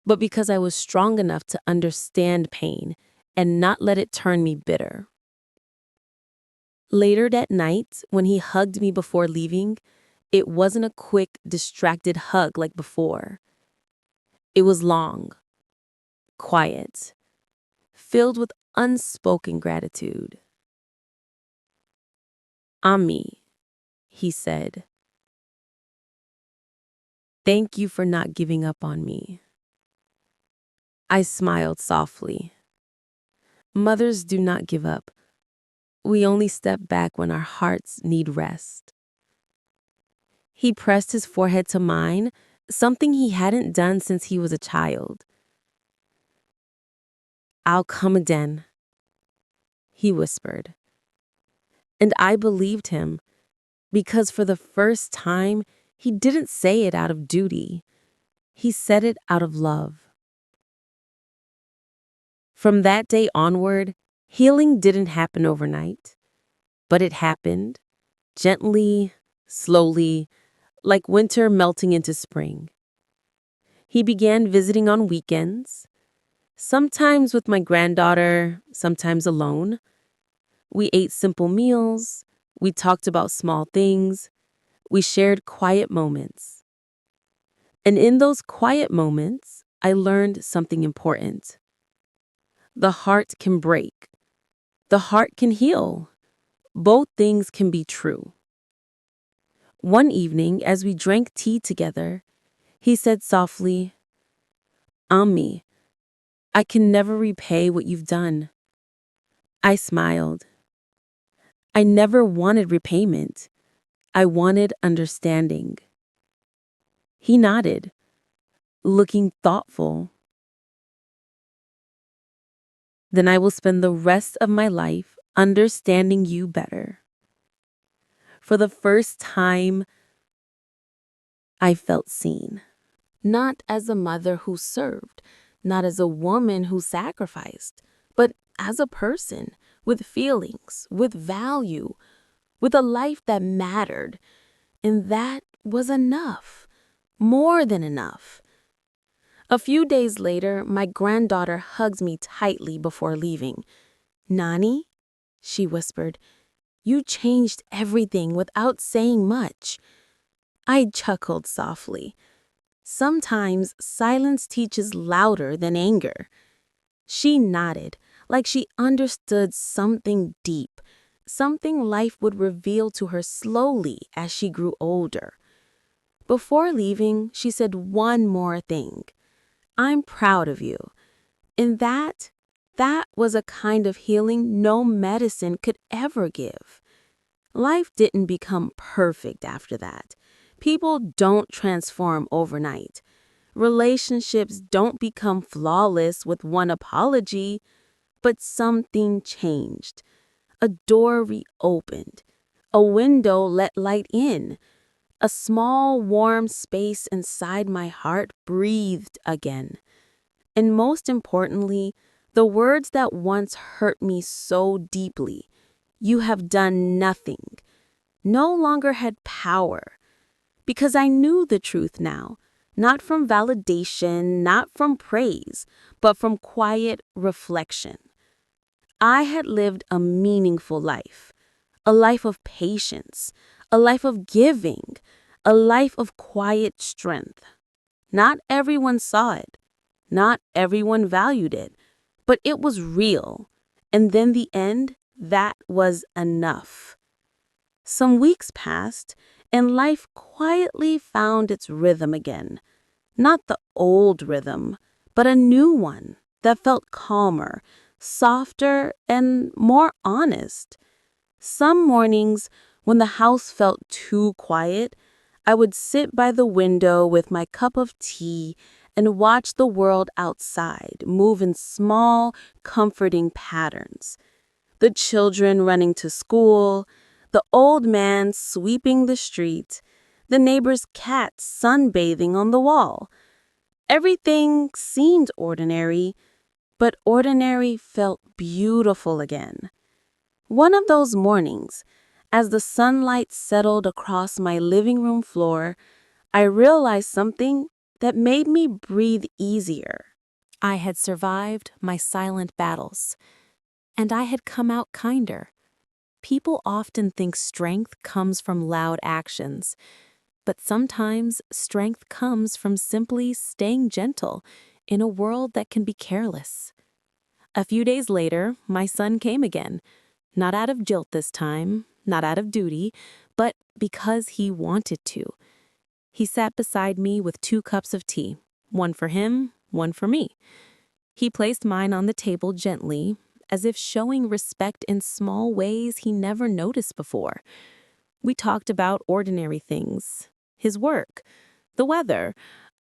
Speaker 1: but because I was strong enough to understand pain and not let it turn me bitter. Later that night, when he hugged me before leaving, it wasn't a quick, distracted hug like before. It was long, quiet, filled with unspoken gratitude. Ammi, he said, thank you for not giving up on me. I smiled softly. Mothers do not give up. We only step back when our hearts need rest. He pressed his forehead to mine, something he hadn't done since he was a child. I'll come again, he whispered. And I believed him, because for the first time, he didn't say it out of duty. He said it out of love. From that day onward, healing didn't happen overnight, but it happened, gently, slowly, like winter melting into spring. He began visiting on weekends, sometimes with my granddaughter, sometimes alone. We ate simple meals, we talked about small things, we shared quiet moments. And in those quiet moments, I learned something important. The heart can break. The heart can heal. Both things can be true. One evening, as we drank tea together, he said softly, Ammi, I can never repay what you've done. I smiled. I never wanted repayment. I wanted understanding. He nodded, looking thoughtful. Then I will spend the rest of my life understanding you better. For the first time, I felt seen. Not as a mother who served, not as a woman who sacrificed, but as a person with feelings, with value, with a life that mattered. And that was enough, more than enough. A few days later, my granddaughter hugs me tightly before leaving. Nani, she whispered, you changed everything without saying much. I chuckled softly. Sometimes silence teaches louder than anger. She nodded, like she understood something deep, something life would reveal to her slowly as she grew older. Before leaving, she said one more thing. "I'm proud of you." And that was a kind of healing no medicine could ever give. Life didn't become perfect after that. People don't transform overnight. Relationships don't become flawless with one apology, but something changed. A door reopened. A window let light in. A small, warm space inside my heart breathed again. And most importantly, the words that once hurt me so deeply, "You have done nothing," no longer had power. Because I knew the truth now, not from validation, not from praise, but from quiet reflection. I had lived a meaningful life, a life of patience, a life of giving, a life of quiet strength. Not everyone saw it. Not everyone valued it, but it was real. And then the end, that was enough. Some weeks passed, and life quietly found its rhythm again. Not the old rhythm, but a new one that felt calmer, softer, and more honest. Some mornings, when the house felt too quiet, I would sit by the window with my cup of tea and watch the world outside move in small, comforting patterns. The children running to school, the old man sweeping the street, the neighbor's cat sunbathing on the wall. Everything seemed ordinary, but ordinary felt beautiful again. One of those mornings, as the sunlight settled across my living room floor, I realized something that made me breathe easier.
Speaker 2: I had survived my silent battles, and I had come out kinder. People often think strength comes from loud actions, but sometimes strength comes from simply staying gentle in a world that can be careless. A few days later, my son came again, not out of guilt this time, not out of duty, but because he wanted to. He sat beside me with 2 cups of tea, one for him, one for me. He placed mine on the table gently, as if showing respect in small ways he never noticed before. We talked about ordinary things, his work, the weather,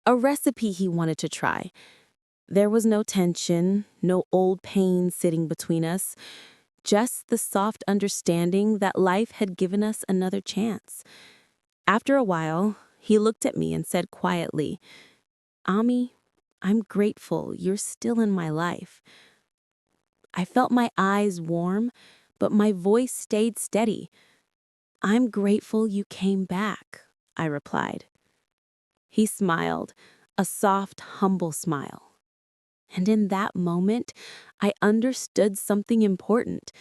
Speaker 2: a recipe he wanted to try. There was no tension, no old pain sitting between us, just the soft understanding that life had given us another chance. After a while, he looked at me and said quietly, "Ami, I'm grateful you're still in my life." I felt my eyes warm, but my voice stayed steady. "I'm grateful you came back," I replied. He smiled, a soft, humble smile. And in that moment, I understood something important.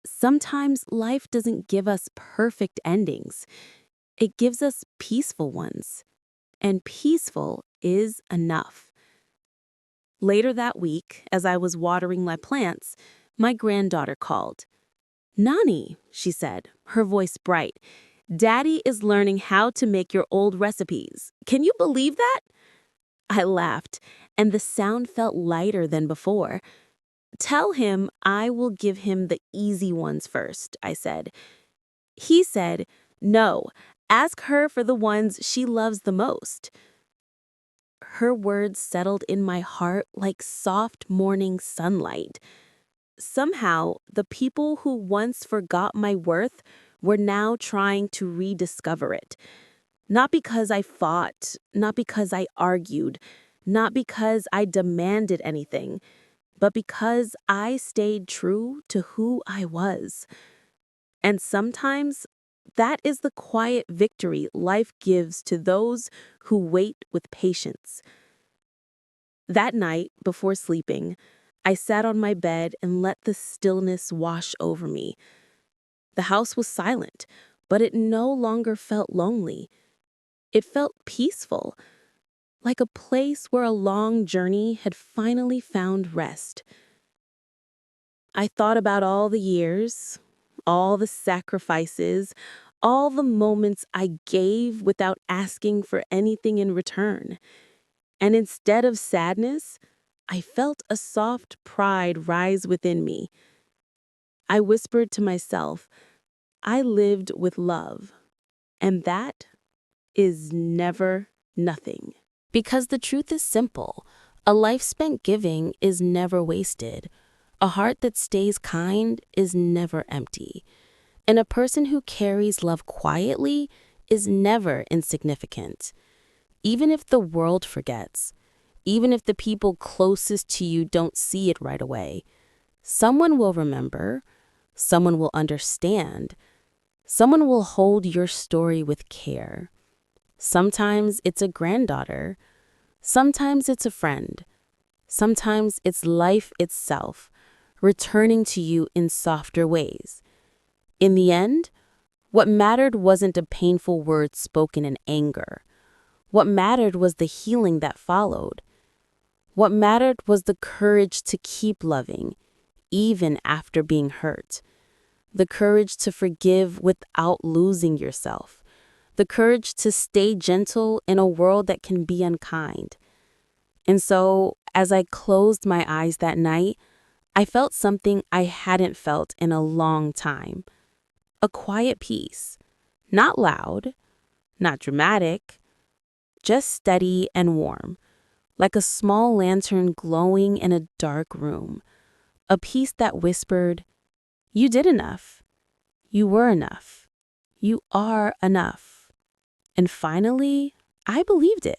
Speaker 2: Sometimes life doesn't give us perfect endings. It gives us peaceful ones. And peaceful is enough. Later that week, as I was watering my plants, my granddaughter called. "Nani," she said, her voice bright, "Daddy is learning how to make your old recipes. Can you believe that?" I laughed, and the sound felt lighter than before. "Tell him I will give him the easy ones first," I said. He said, "No, ask her for the ones she loves the most." Her words settled in my heart like soft morning sunlight. Somehow, the people who once forgot my worth were now trying to rediscover it. Not because I fought, not because I argued, not because I demanded anything, but because I stayed true to who I was. And sometimes, that is the quiet victory life gives to those who wait with patience. That night, before sleeping, I sat on my bed and let the stillness wash over me. The house was silent, but it no longer felt lonely. It felt peaceful, like a place where a long journey had finally found rest.
Speaker 1: I thought about all the years, all the sacrifices, all the moments I gave without asking for anything in return. And instead of sadness, I felt a soft pride rise within me. I whispered to myself, I lived with love, and that is never nothing. Because the truth is simple. A life spent giving is never wasted. A heart that stays kind is never empty. And a person who carries love quietly is never insignificant. Even if the world forgets, even if the people closest to you don't see it right away, someone will remember, someone will understand, someone will hold your story with care. Sometimes it's a granddaughter, sometimes it's a friend, sometimes it's life itself, returning to you in softer ways. In the end, what mattered wasn't a painful word spoken in anger. What mattered was the healing that followed. What mattered was the courage to keep loving, even after being hurt. The courage to forgive without losing yourself. The courage to stay gentle in a world that can be unkind. And so, as I closed my eyes that night, I felt something I hadn't felt in a long time. A quiet peace. Not loud, not dramatic, just steady and warm, like a small lantern glowing in a dark room. A peace that whispered, you did enough. You were enough. You are enough. And finally, I believed it.